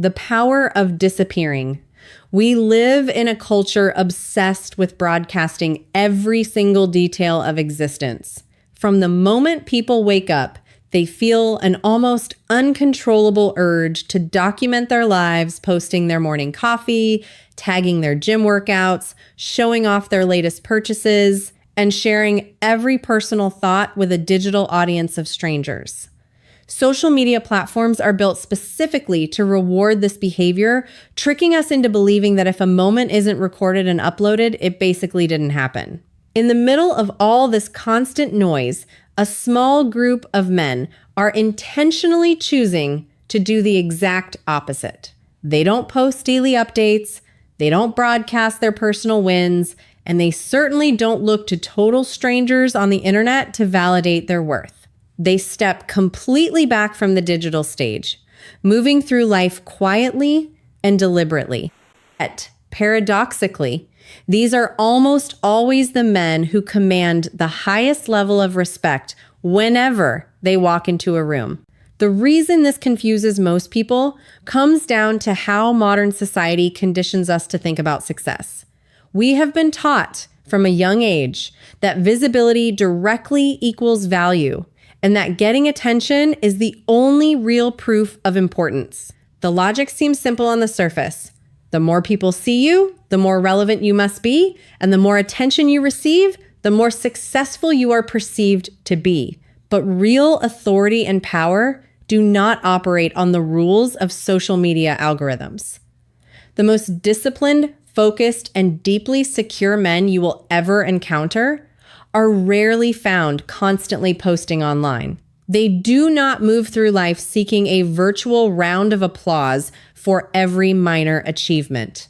The power of disappearing. We live in a culture obsessed with broadcasting every single detail of existence. From the moment people wake up, they feel an almost uncontrollable urge to document their lives, posting their morning coffee, tagging their gym workouts, showing off their latest purchases, and sharing every personal thought with a digital audience of strangers. Social media platforms are built specifically to reward this behavior, tricking us into believing that if a moment isn't recorded and uploaded, it basically didn't happen. In the middle of all this constant noise, a small group of men are intentionally choosing to do the exact opposite. They don't post daily updates, they don't broadcast their personal wins, and they certainly don't look to total strangers on the internet to validate their worth. They step completely back from the digital stage, moving through life quietly and deliberately. Yet, paradoxically, these are almost always the men who command the highest level of respect whenever they walk into a room. The reason this confuses most people comes down to how modern society conditions us to think about success. We have been taught from a young age that visibility directly equals value, and that getting attention is the only real proof of importance. The logic seems simple on the surface. The more people see you, the more relevant you must be, and the more attention you receive, the more successful you are perceived to be. But real authority and power do not operate on the rules of social media algorithms. The most disciplined, focused, and deeply secure men you will ever encounter are rarely found constantly posting online. They do not move through life seeking a virtual round of applause for every minor achievement.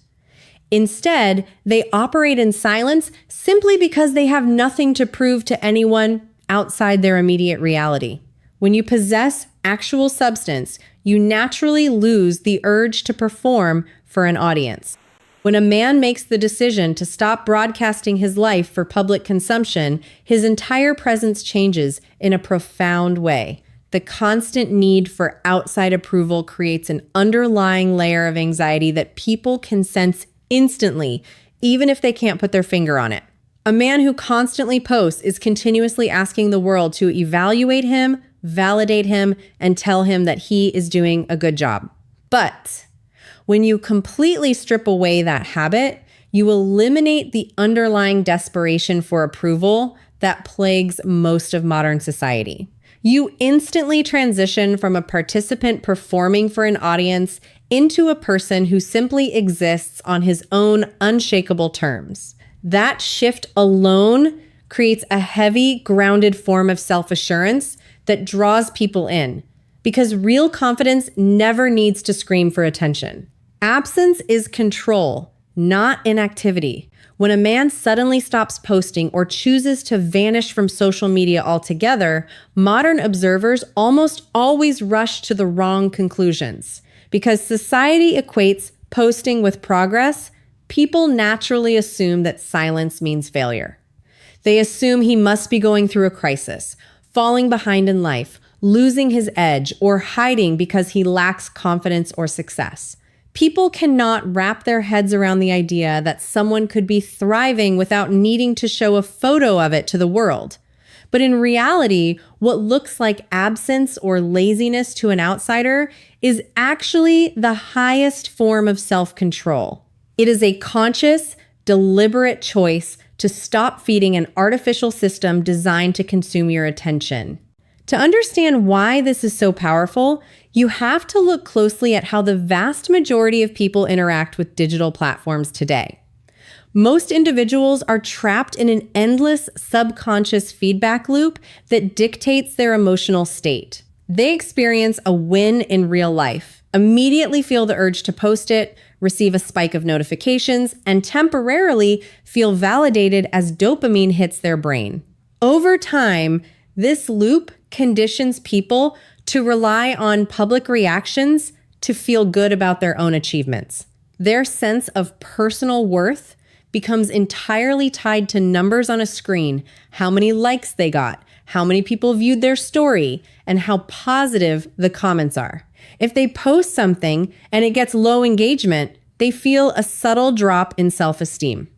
Instead, they operate in silence simply because they have nothing to prove to anyone outside their immediate reality. When you possess actual substance, you naturally lose the urge to perform for an audience. When a man makes the decision to stop broadcasting his life for public consumption, his entire presence changes in a profound way. The constant need for outside approval creates an underlying layer of anxiety that people can sense instantly, even if they can't put their finger on it. A man who constantly posts is continuously asking the world to evaluate him, validate him, and tell him that he is doing a good job. But when you completely strip away that habit, you eliminate the underlying desperation for approval that plagues most of modern society. You instantly transition from a participant performing for an audience into a person who simply exists on his own unshakable terms. That shift alone creates a heavy, grounded form of self-assurance that draws people in, because real confidence never needs to scream for attention. Absence is control, not inactivity. When a man suddenly stops posting or chooses to vanish from social media altogether, modern observers almost always rush to the wrong conclusions. Because society equates posting with progress, people naturally assume that silence means failure. They assume he must be going through a crisis, falling behind in life, losing his edge, or hiding because he lacks confidence or success. People cannot wrap their heads around the idea that someone could be thriving without needing to show a photo of it to the world. But in reality, what looks like absence or laziness to an outsider is actually the highest form of self-control. It is a conscious, deliberate choice to stop feeding an artificial system designed to consume your attention. To understand why this is so powerful, you have to look closely at how the vast majority of people interact with digital platforms today. Most individuals are trapped in an endless subconscious feedback loop that dictates their emotional state. They experience a win in real life, immediately feel the urge to post it, receive a spike of notifications, and temporarily feel validated as dopamine hits their brain. Over time, this loop conditions people to rely on public reactions to feel good about their own achievements. Their sense of personal worth becomes entirely tied to numbers on a screen, how many likes they got, how many people viewed their story, and how positive the comments are. If they post something and it gets low engagement, they feel a subtle drop in self-esteem.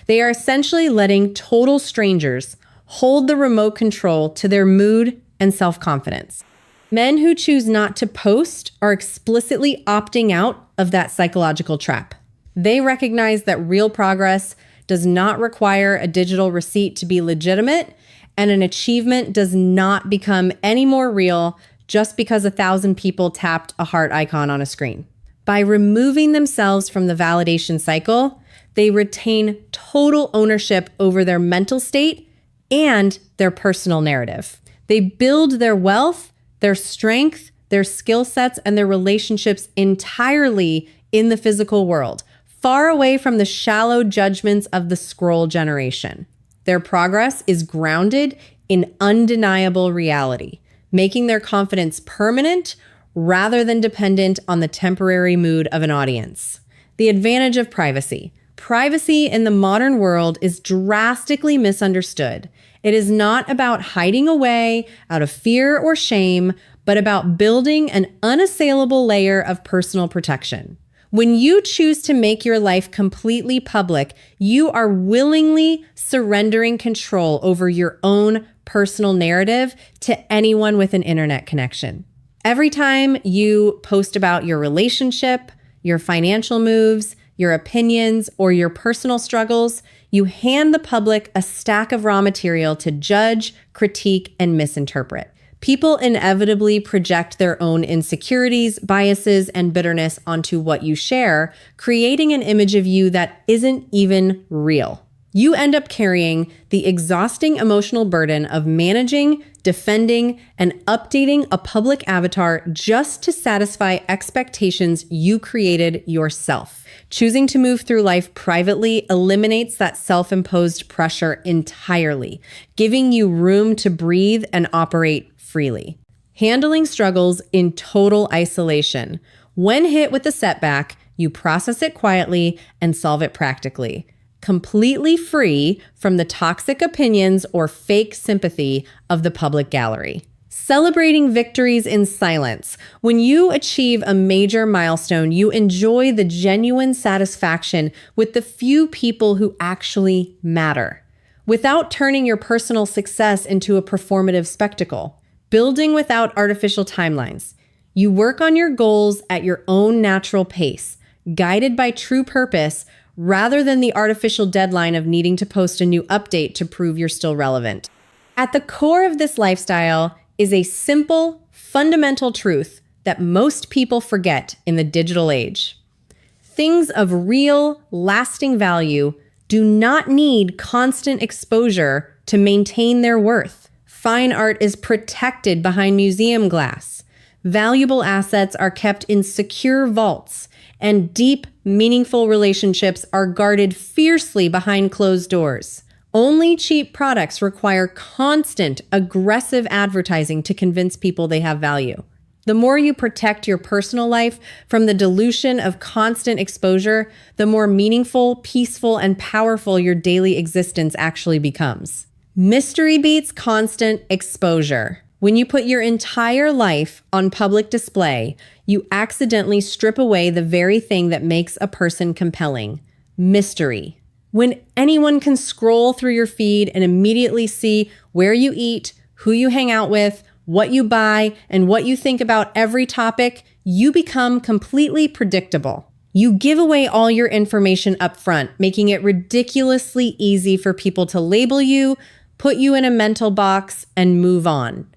They are essentially letting total strangers hold the remote control to their mood and self-confidence. Men who choose not to post are explicitly opting out of that psychological trap. They recognize that real progress does not require a digital receipt to be legitimate, and an achievement does not become any more real just because 1,000 people tapped a heart icon on a screen. By removing themselves from the validation cycle, they retain total ownership over their mental state and their personal narrative. They build their wealth, their strength, their skill sets, and their relationships entirely in the physical world, far away from the shallow judgments of the scroll generation. Their progress is grounded in undeniable reality, making their confidence permanent rather than dependent on the temporary mood of an audience. The advantage of privacy. Privacy in the modern world is drastically misunderstood. It is not about hiding away out of fear or shame, but about building an unassailable layer of personal protection. When you choose to make your life completely public, you are willingly surrendering control over your own personal narrative to anyone with an internet connection. Every time you post about your relationship, your financial moves, your opinions, or your personal struggles, you hand the public a stack of raw material to judge, critique, and misinterpret. People inevitably project their own insecurities, biases, and bitterness onto what you share, creating an image of you that isn't even real. You end up carrying the exhausting emotional burden of managing, defending, and updating a public avatar just to satisfy expectations you created yourself. Choosing to move through life privately eliminates that self-imposed pressure entirely, giving you room to breathe and operate freely. Handling struggles in total isolation. When hit with a setback, you process it quietly and solve it practically, completely free from the toxic opinions or fake sympathy of the public gallery. Celebrating victories in silence. When you achieve a major milestone, you enjoy the genuine satisfaction with the few people who actually matter, without turning your personal success into a performative spectacle. Building without artificial timelines. You work on your goals at your own natural pace, guided by true purpose, rather than the artificial deadline of needing to post a new update to prove you're still relevant. At the core of this lifestyle is a simple, fundamental truth that most people forget in the digital age. Things of real, lasting value do not need constant exposure to maintain their worth. Fine art is protected behind museum glass. Valuable assets are kept in secure vaults, and deep, meaningful relationships are guarded fiercely behind closed doors. Only cheap products require constant, aggressive advertising to convince people they have value. The more you protect your personal life from the dilution of constant exposure, the more meaningful, peaceful, and powerful your daily existence actually becomes. Mystery beats constant exposure. When you put your entire life on public display, you accidentally strip away the very thing that makes a person compelling: mystery. When anyone can scroll through your feed and immediately see where you eat, who you hang out with, what you buy, and what you think about every topic, you become completely predictable. You give away all your information up front, making it ridiculously easy for people to label you, put you in a mental box, and move on.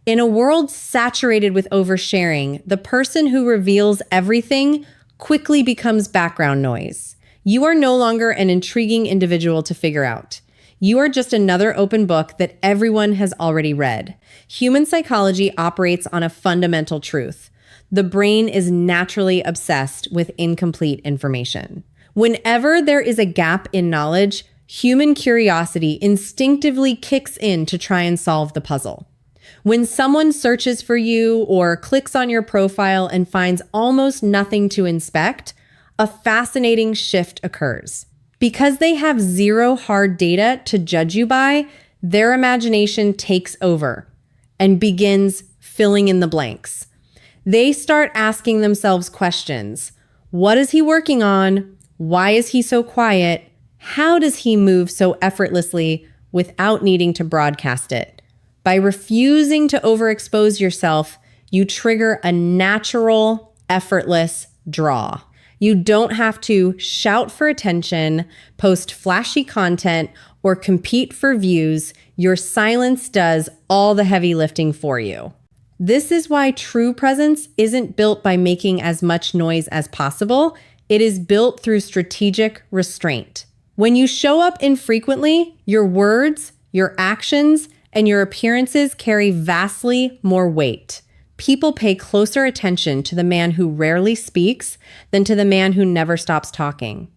In a world saturated with oversharing, the person who reveals everything quickly becomes background noise. You are no longer an intriguing individual to figure out. You are just another open book that everyone has already read. Human psychology operates on a fundamental truth. The brain is naturally obsessed with incomplete information. Whenever there is a gap in knowledge, human curiosity instinctively kicks in to try and solve the puzzle. When someone searches for you or clicks on your profile and finds almost nothing to inspect, a fascinating shift occurs. Because they have zero hard data to judge you by, their imagination takes over and begins filling in the blanks. They start asking themselves questions. What is he working on? Why is he so quiet? How does he move so effortlessly without needing to broadcast it? By refusing to overexpose yourself, you trigger a natural, effortless draw. You don't have to shout for attention, post flashy content, or compete for views. Your silence does all the heavy lifting for you. This is why true presence isn't built by making as much noise as possible. It is built through strategic restraint. When you show up infrequently, your words, your actions, and your appearances carry vastly more weight. People pay closer attention to the man who rarely speaks than to the man who never stops talking.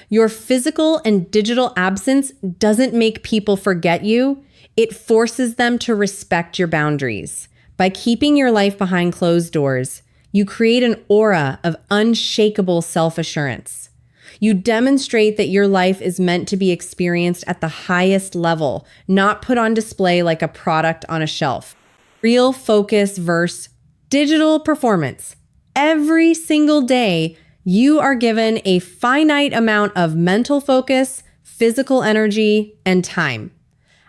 Your physical and digital absence doesn't make people forget you. It forces them to respect your boundaries. By keeping your life behind closed doors, you create an aura of unshakable self-assurance. You demonstrate that your life is meant to be experienced at the highest level, not put on display like a product on a shelf. Real focus versus digital performance. Every single day, you are given a finite amount of mental focus, physical energy, and time.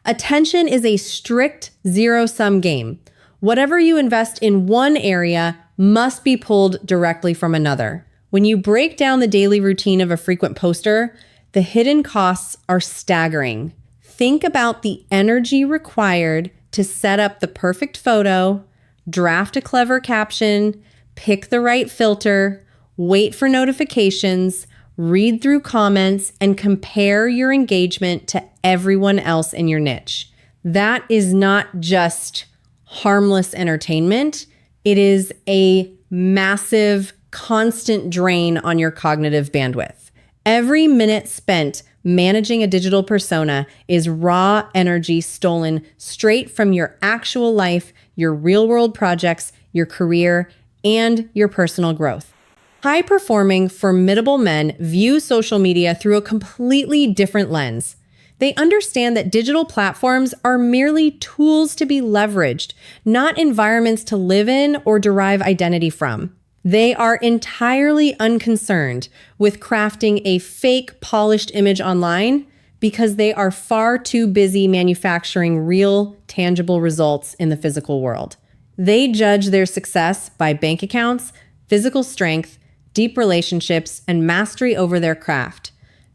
Attention is a strict zero-sum game. Whatever you invest in one area must be pulled directly from another. When you break down the daily routine of a frequent poster, the hidden costs are staggering. Think about the energy required to set up the perfect photo, draft a clever caption, pick the right filter, wait for notifications, read through comments, and compare your engagement to everyone else in your niche. That is not just harmless entertainment. It is a massive, constant drain on your cognitive bandwidth. Every minute spent managing a digital persona is raw energy stolen straight from your actual life, your real-world projects, your career, and your personal growth. High-performing, formidable men view social media through a completely different lens. They understand that digital platforms are merely tools to be leveraged, not environments to live in or derive identity from. They are entirely unconcerned with crafting a fake, polished image online because they are far too busy manufacturing real, tangible results in the physical world. They judge their success by bank accounts, physical strength, deep relationships, and mastery over their craft.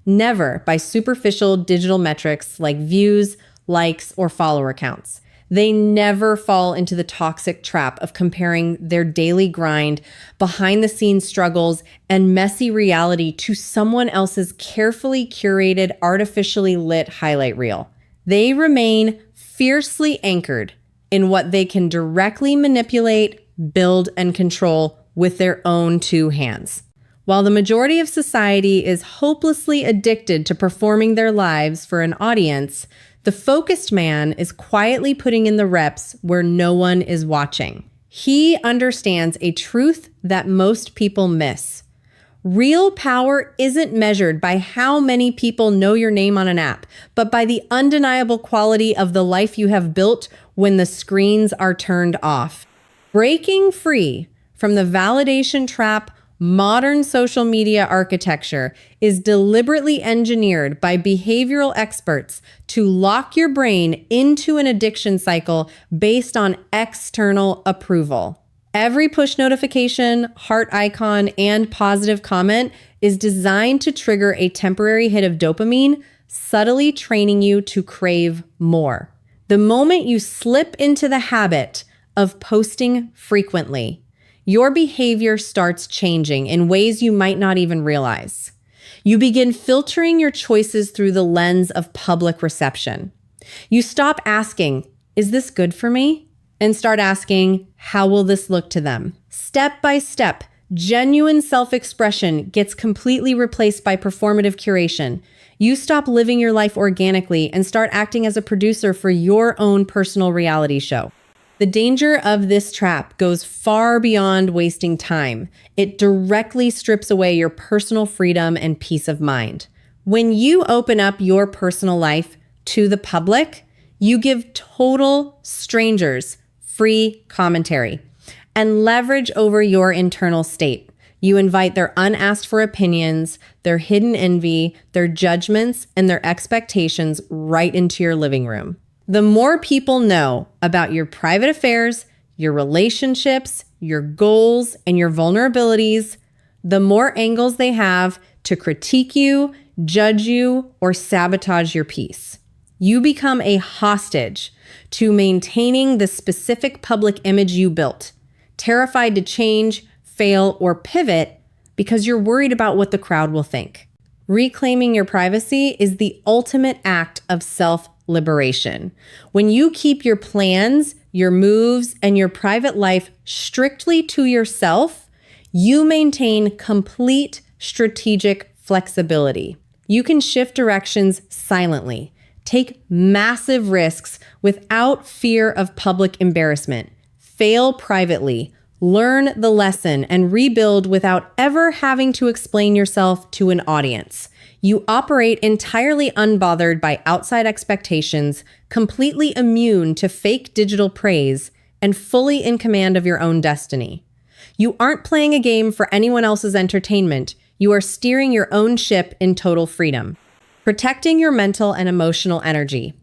Never by superficial digital metrics like views, likes, or follower counts. They never fall into the toxic trap of comparing their daily grind, behind-the-scenes struggles, and messy reality to someone else's carefully curated, artificially lit highlight reel. They remain fiercely anchored in what they can directly manipulate, build, and control with their own two hands. While the majority of society is hopelessly addicted to performing their lives for an audience, the focused man is quietly putting in the reps where no one is watching. He understands a truth that most people miss. Real power isn't measured by how many people know your name on an app, but by the undeniable quality of the life you have built when the screens are turned off. Breaking free from the validation trap modern social media architecture is deliberately engineered by behavioral experts to lock your brain into an addiction cycle based on external approval. Every push notification, heart icon, and positive comment is designed to trigger a temporary hit of dopamine, subtly training you to crave more. The moment you slip into the habit of posting frequently, your behavior starts changing in ways you might not even realize. You begin filtering your choices through the lens of public reception. You stop asking, "Is this good for me?" and start asking, "How will this look to them?" Step by step, genuine self-expression gets completely replaced by performative curation. You stop living your life organically and start acting as a producer for your own personal reality show. The danger of this trap goes far beyond wasting time. It directly strips away your personal freedom and peace of mind. When you open up your personal life to the public, you give total strangers free commentary. and leverage over your internal state. You invite their unasked for opinions, their hidden envy, their judgments, and their expectations right into your living room. The more people know about your private affairs, your relationships, your goals, and your vulnerabilities, the more angles they have to critique you, judge you, or sabotage your peace. You become a hostage to maintaining the specific public image you built, terrified to change, fail, or pivot because you're worried about what the crowd will think. Reclaiming your privacy is the ultimate act of self-liberation. When you keep your plans, your moves, and your private life strictly to yourself, you maintain complete strategic flexibility. You can shift directions silently, take massive risks without fear of public embarrassment, fail privately, learn the lesson, and rebuild without ever having to explain yourself to an audience. You operate entirely unbothered by outside expectations, completely immune to fake digital praise, and fully in command of your own destiny. You aren't playing a game for anyone else's entertainment. You are steering your own ship in total freedom. Protecting your mental and emotional energy.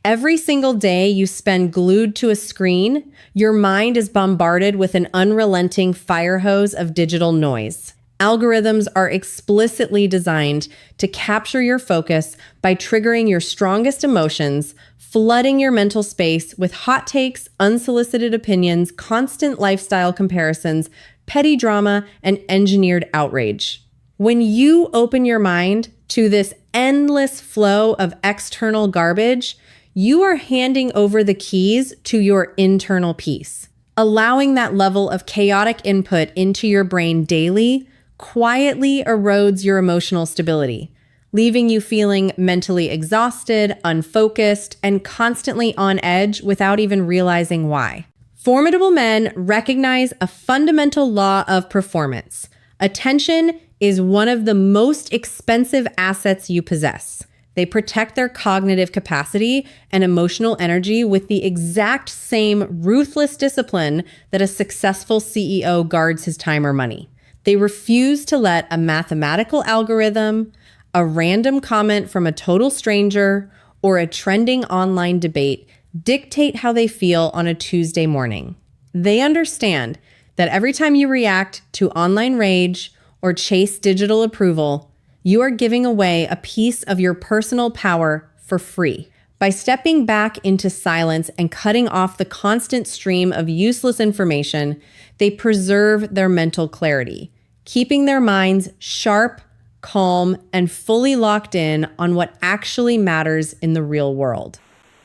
Every single day you spend glued to a screen, your mind is bombarded with an unrelenting fire hose of digital noise. Algorithms are explicitly designed to capture your focus by triggering your strongest emotions, flooding your mental space with hot takes, unsolicited opinions, constant lifestyle comparisons, petty drama, and engineered outrage. When you open your mind to this endless flow of external garbage, you are handing over the keys to your internal peace. Allowing that level of chaotic input into your brain daily quietly erodes your emotional stability, leaving you feeling mentally exhausted, unfocused, and constantly on edge without even realizing why. Formidable men recognize a fundamental law of performance. Attention is one of the most expensive assets you possess. They protect their cognitive capacity and emotional energy with the exact same ruthless discipline that a successful CEO guards his time or money. They refuse to let a mathematical algorithm, a random comment from a total stranger, or a trending online debate dictate how they feel on a Tuesday morning. They understand that every time you react to online rage or chase digital approval, you are giving away a piece of your personal power for free. By stepping back into silence and cutting off the constant stream of useless information, they preserve their mental clarity, keeping their minds sharp, calm, and fully locked in on what actually matters in the real world.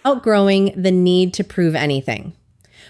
Outgrowing the need to prove anything.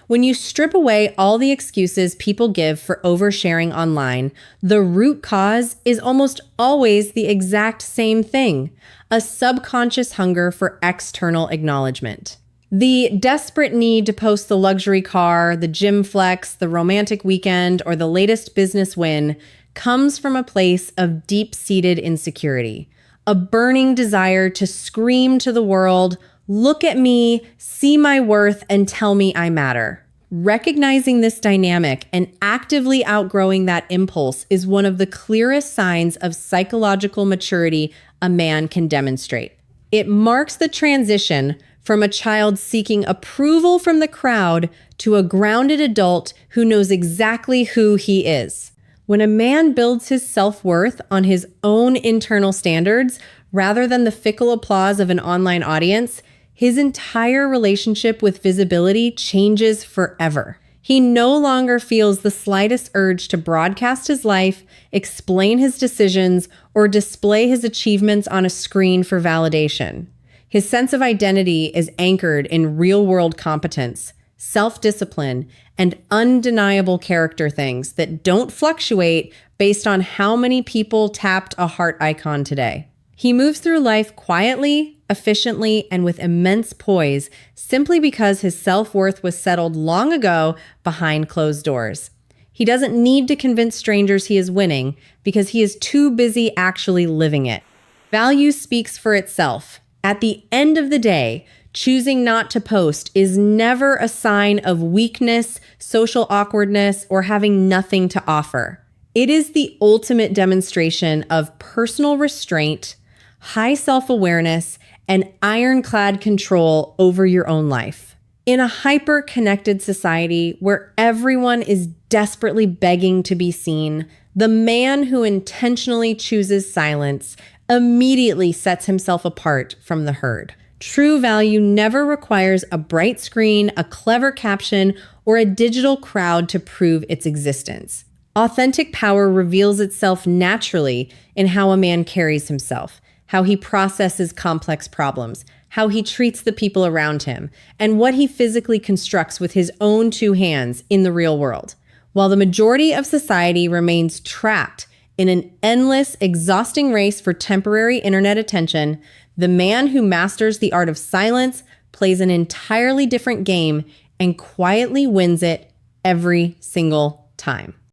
When you strip away all the excuses people give for oversharing online, the root cause is almost always the exact same thing: a subconscious hunger for external acknowledgement. The desperate need to post the luxury car, the gym flex, the romantic weekend, or the latest business win comes from a place of deep-seated insecurity, a burning desire to scream to the world, "Look at me, see my worth, and tell me I matter." Recognizing this dynamic and actively outgrowing that impulse is one of the clearest signs of psychological maturity a man can demonstrate. It marks the transition from a child seeking approval from the crowd to a grounded adult who knows exactly who he is. When a man builds his self-worth on his own internal standards rather than the fickle applause of an online audience, his entire relationship with visibility changes forever. He no longer feels the slightest urge to broadcast his life, explain his decisions, or display his achievements on a screen for validation. His sense of identity is anchored in real-world competence, self-discipline, and undeniable character things that don't fluctuate based on how many people tapped a heart icon today. He moves through life quietly, efficiently, and with immense poise simply because his self-worth was settled long ago behind closed doors. He doesn't need to convince strangers he is winning because he is too busy actually living it. Value speaks for itself. At the end of the day, Choosing not to post is never a sign of weakness, social awkwardness, or having nothing to offer. It is the ultimate demonstration of personal restraint, high self-awareness, and ironclad control over your own life. In a hyper-connected society where everyone is desperately begging to be seen, the man who intentionally chooses silence immediately sets himself apart from the herd. True value never requires a bright screen, a clever caption, or a digital crowd to prove its existence. Authentic power reveals itself naturally in how a man carries himself, how he processes complex problems, how he treats the people around him, and what he physically constructs with his own two hands in the real world. While the majority of society remains trapped in an endless, exhausting race for temporary internet attention, the man who masters the art of silence plays an entirely different game and quietly wins it every single time.